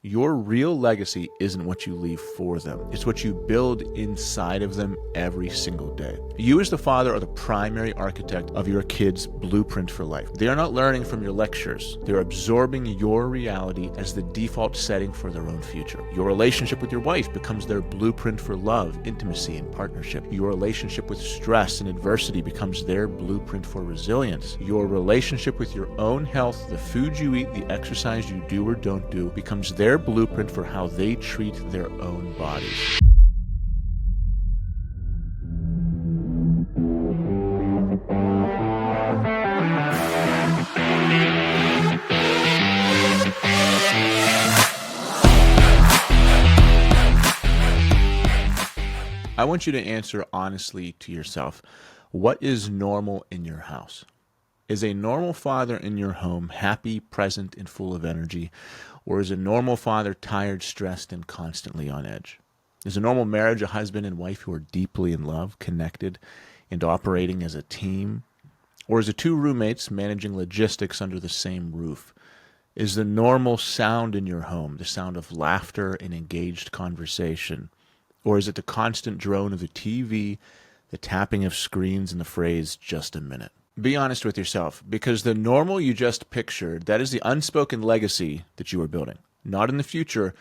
Your real legacy isn't what you leave for them. It's what you build inside of them every single day. You as the father are the primary architect of your kids' blueprint for life. They are not learning from your lectures. They're absorbing your reality as the default setting for their own future. Your relationship with your wife becomes their blueprint for love, intimacy, and partnership. Your relationship with stress and adversity becomes their blueprint for resilience. Your relationship with your own health, the food you eat, the exercise you do or don't do, becomes their blueprint for how they treat their own bodies. I want you to answer honestly to yourself. What is normal in your house? Is a normal father in your home happy, present, and full of energy? Or is a normal father tired, stressed, and constantly on edge? Is a normal marriage a husband and wife who are deeply in love, connected, and operating as a team? Or is it two roommates managing logistics under the same roof? Is the normal sound in your home the sound of laughter and engaged conversation? Or is it the constant drone of the TV, the tapping of screens, and the phrase, just a minute? Be honest with yourself, because the normal you just pictured, that is the unspoken legacy that you are building. Not in the future,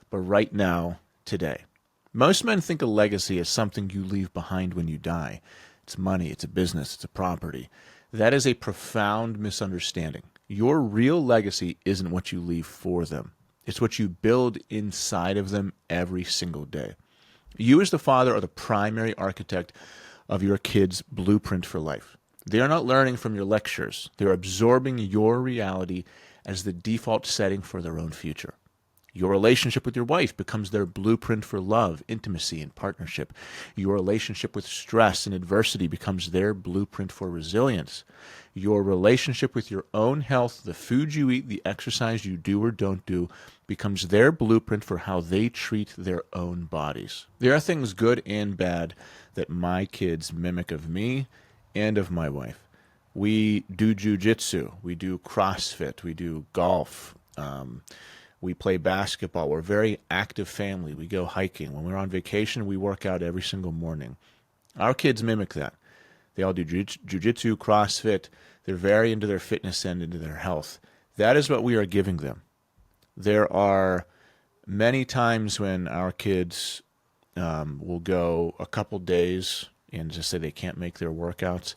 but right now, today. Most men think a legacy is something you leave behind when you die. It's money, it's a business, it's a property. That is a profound misunderstanding. Your real legacy isn't what you leave for them. It's what you build inside of them every single day. You as the father are the primary architect of your kids' blueprint for life. They are not learning from your lectures. They're absorbing your reality as the default setting for their own future. Your relationship with your wife becomes their blueprint for love, intimacy, and partnership. Your relationship with stress and adversity becomes their blueprint for resilience. Your relationship with your own health, the food you eat, the exercise you do or don't do, becomes their blueprint for how they treat their own bodies. There are things good and bad that my kids mimic of me and of my wife. We do jujitsu, we do CrossFit, we do golf, we play basketball. We're a very active family. We go hiking. When we're on vacation, we work out every single morning. Our kids mimic that. They all do jujitsu, CrossFit. They're very into their fitness and into their health. That is what we are giving them. There are many times when our kids will go a couple days and just say they can't make their workouts.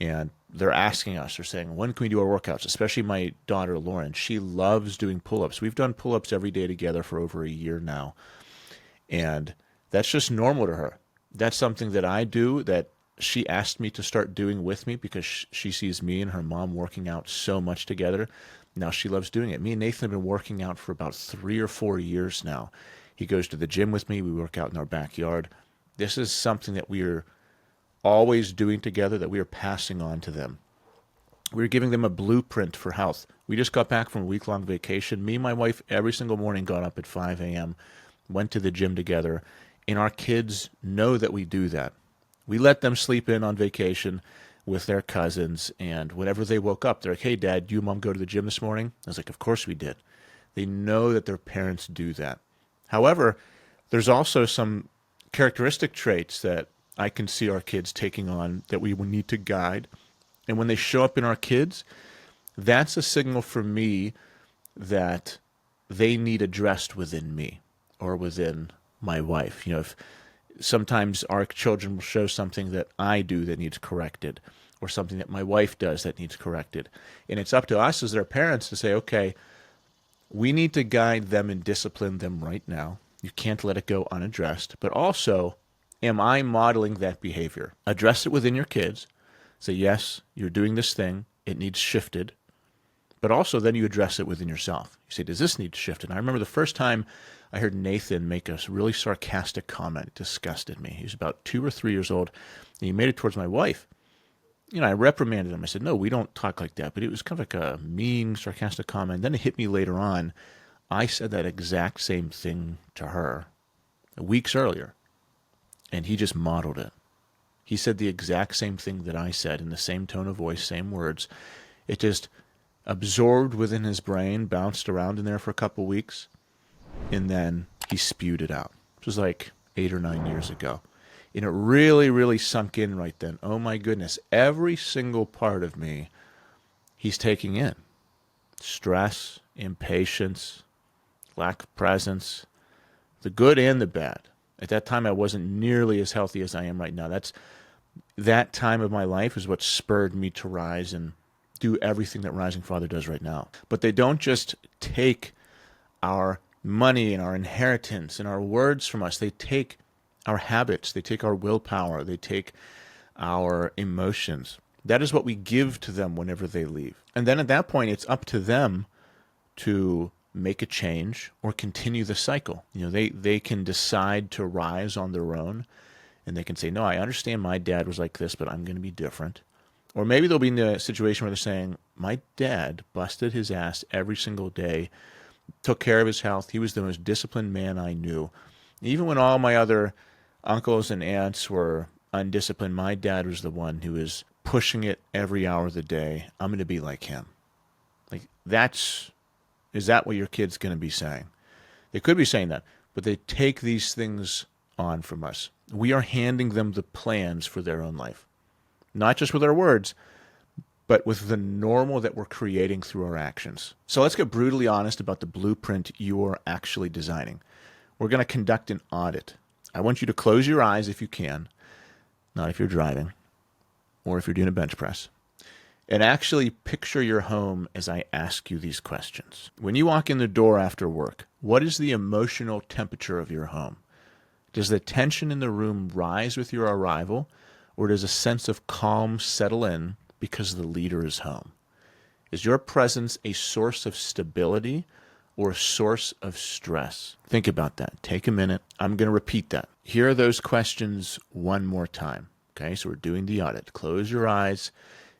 And they're asking us, they're saying, when can we do our workouts? Especially my daughter, Lauren. She loves doing pull-ups. We've done pull-ups every day together for over a year now. And that's just normal to her. That's something that I do that she asked me to start doing with me because she sees me and her mom working out so much together. Now she loves doing it. Me and Nathan have been working out for about 3 or 4 years now. He goes to the gym with me. We work out in our backyard. This is something that we are always doing together, that we are passing on to them. We're giving them a blueprint for health. We just got back from a week-long vacation. Me and my wife every single morning got up at 5 a.m., went to the gym together, and our kids know that we do that. We let them sleep in on vacation with their cousins, and whenever they woke up, they're like, hey, Dad, you and Mom go to the gym this morning? I was like, of course we did. They know that their parents do that. However, there's also some characteristic traits that I can see our kids taking on that we will need to guide. And when they show up in our kids, that's a signal for me that they need addressed within me or within my wife. If sometimes our children will show something that I do that needs corrected or something that my wife does that needs corrected. And it's up to us as their parents to say, okay, we need to guide them and discipline them right now. You can't let it go unaddressed. But also, am I modeling that behavior? Address it within your kids. Say, yes, you're doing this thing. It needs shifted. But also then you address it within yourself. You say, does this need shifted? And I remember the first time I heard Nathan make a really sarcastic comment. It disgusted me. He was about 2 or 3 years old, and he made it towards my wife. I reprimanded him. I said, no, we don't talk like that. But it was kind of like a mean, sarcastic comment. Then it hit me later on. I said that exact same thing to her weeks earlier. And he just modeled it. He said the exact same thing that I said in the same tone of voice, same words. It just absorbed within his brain, bounced around in there for a couple weeks. and then he spewed it out. It was like 8 or 9 years ago. And it really, really sunk in right then. Oh my goodness. Every single part of me, he's taking in. Stress, impatience, lack of presence, the good and the bad. At that time, I wasn't nearly as healthy as I am right now. That time of my life is what spurred me to rise and do everything that Rising Father does right now. But they don't just take our money and our inheritance and our words from us. They take our habits. They take our willpower. They take our emotions. That is what we give to them whenever they leave. And then at that point, it's up to them to make a change or continue the cycle. They can decide to rise on their own, and they can say, no, I understand my dad was like this, but I'm going to be different. Or maybe they'll be in a situation where they're saying, my dad busted his ass every single day, took care of his health. He was the most disciplined man I knew. Even when all my other uncles and aunts were undisciplined, my dad was the one who was pushing it every hour of the day. I'm going to be like him. Is that what your kid's going to be saying? They could be saying that, but they take these things on from us. We are handing them the plans for their own life. Not just with our words, but with the normal that we're creating through our actions. So let's get brutally honest about the blueprint you're actually designing. We're going to conduct an audit. I want you to close your eyes if you can, not if you're driving or if you're doing a bench press, and actually picture your home as I ask you these questions. When you walk in the door after work, what is the emotional temperature of your home? Does the tension in the room rise with your arrival, or does a sense of calm settle in because the leader is home? Is your presence a source of stability or a source of stress? Think about that. Take a minute. I'm going to repeat that. Here are those questions one more time. Okay, so we're doing the audit. Close your eyes.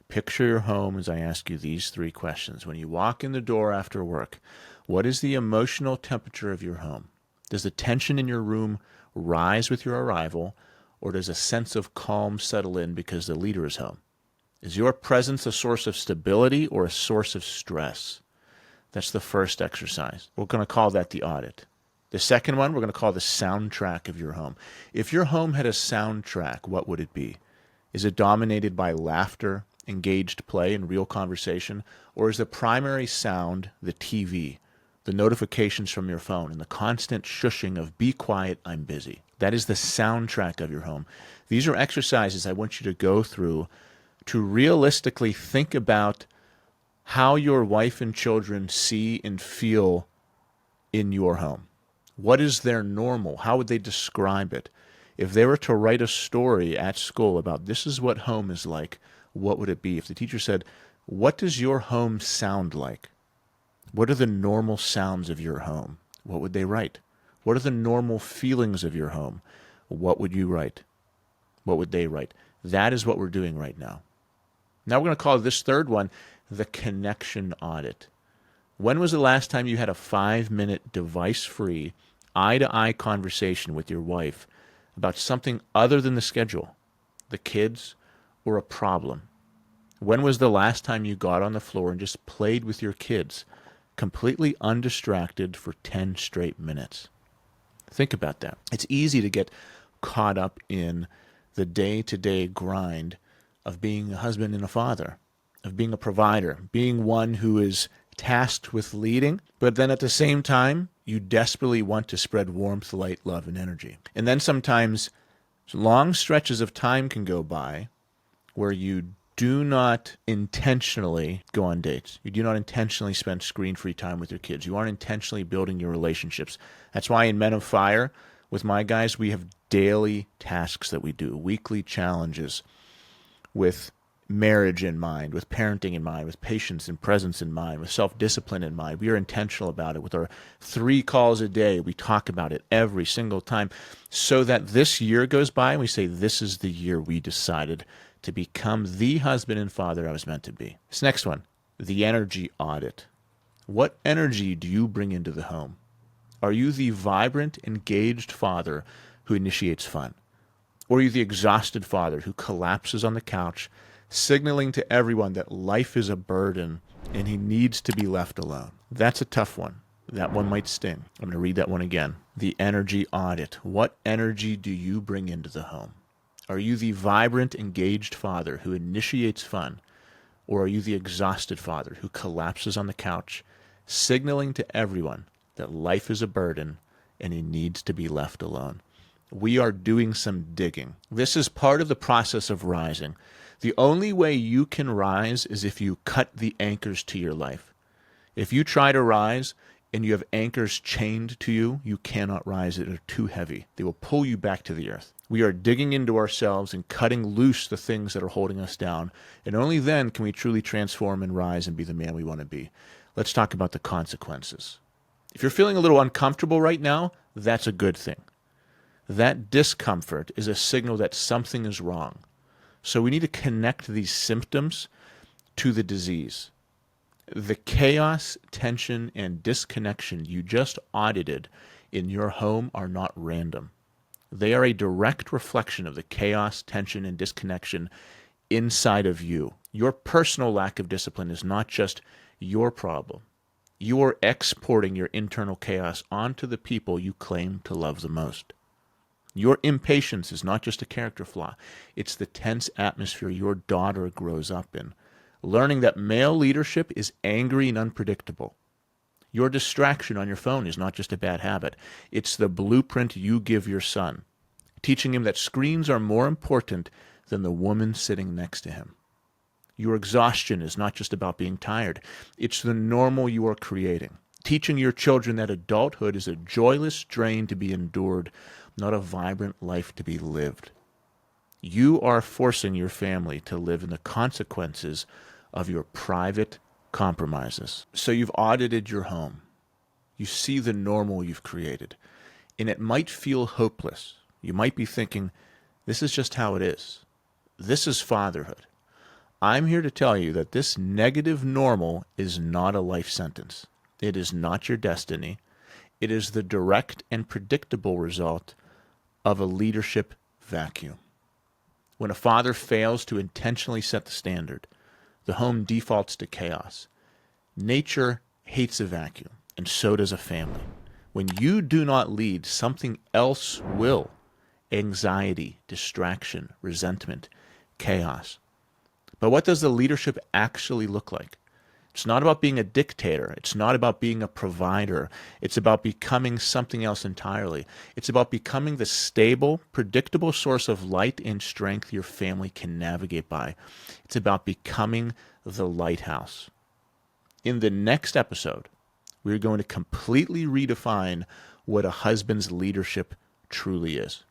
Picture your home as I ask you these 3 questions. When you walk in the door after work, what is the emotional temperature of your home? Does the tension in your room rise with your arrival, or does a sense of calm settle in because the leader is home? Is your presence a source of stability or a source of stress? That's the first exercise. We're going to call that the audit. The second one, we're going to call the soundtrack of your home. If your home had a soundtrack, what would it be? Is it dominated by laughter, engaged play, and real conversation? Or is the primary sound the TV, the notifications from your phone, and the constant shushing of be quiet, I'm busy? That is the soundtrack of your home. These are exercises I want you to go through to realistically think about how your wife and children see and feel in your home. What is their normal? How would they describe it? If they were to write a story at school about this is what home is like, what would it be? If the teacher said, what does your home sound like? What are the normal sounds of your home? What would they write? What are the normal feelings of your home? What would you write? What would they write? That is what we're doing right now. Now we're going to call this third one the connection audit. When was the last time you had a 5-minute device-free, eye-to-eye conversation with your wife about something other than the schedule, the kids, or a problem? When was the last time you got on the floor and just played with your kids, completely undistracted for 10 straight minutes? Think about that. It's easy to get caught up in the day-to-day grind of being a husband and a father, of being a provider, being one who is tasked with leading, but then at the same time, you desperately want to spread warmth, light, love, and energy. And then sometimes long stretches of time can go by where you do not intentionally go on dates. You do not intentionally spend screen-free time with your kids. You aren't intentionally building your relationships. That's why in Men of Fire, with my guys, we have daily tasks that we do, weekly challenges with marriage in mind, with parenting in mind, with patience and presence in mind, with self-discipline in mind. We are intentional about it. With our 3 calls a day, we talk about it every single time so that this year goes by and we say, this is the year we decided to become the husband and father I was meant to be. This next one, the energy audit. What energy do you bring into the home? Are you the vibrant, engaged father who initiates fun? Or are you the exhausted father who collapses on the couch, signaling to everyone that life is a burden and he needs to be left alone? That's a tough one. That one might sting. I'm going to read that one again. The energy audit. What energy do you bring into the home? Are you the vibrant, engaged father who initiates fun? Or are you the exhausted father who collapses on the couch, signaling to everyone that life is a burden and he needs to be left alone? We are doing some digging. This is part of the process of rising. The only way you can rise is if you cut the anchors to your life. If you try to rise and you have anchors chained to you, you cannot rise. They're too heavy. They will pull you back to the earth. We are digging into ourselves and cutting loose the things that are holding us down. And only then can we truly transform and rise and be the man we want to be. Let's talk about the consequences. If you're feeling a little uncomfortable right now, that's a good thing. That discomfort is a signal that something is wrong. So we need to connect these symptoms to the disease. The chaos, tension, and disconnection you just audited in your home are not random. They are a direct reflection of the chaos, tension, and disconnection inside of you. Your personal lack of discipline is not just your problem. You are exporting your internal chaos onto the people you claim to love the most. Your impatience is not just a character flaw. It's the tense atmosphere your daughter grows up in. Learning that male leadership is angry and unpredictable. Your distraction on your phone is not just a bad habit. It's the blueprint you give your son, teaching him that screens are more important than the woman sitting next to him. Your exhaustion is not just about being tired. It's the normal you are creating, teaching your children that adulthood is a joyless drain to be endured, not a vibrant life to be lived. You are forcing your family to live in the consequences of your private compromises. So you've audited your home. You see the normal you've created, and it might feel hopeless. You might be thinking, this is just how it is. This is fatherhood. I'm here to tell you that this negative normal is not a life sentence. It is not your destiny. It is the direct and predictable result of a leadership vacuum. When a father fails to intentionally set the standard, the home defaults to chaos. Nature hates a vacuum, and so does a family. When you do not lead, something else will. Anxiety, distraction, resentment, chaos. But what does the leadership actually look like? It's not about being a dictator. It's not about being a provider. It's about becoming something else entirely. It's about becoming the stable, predictable source of light and strength your family can navigate by. It's about becoming the lighthouse. In the next episode, we're going to completely redefine what a husband's leadership truly is.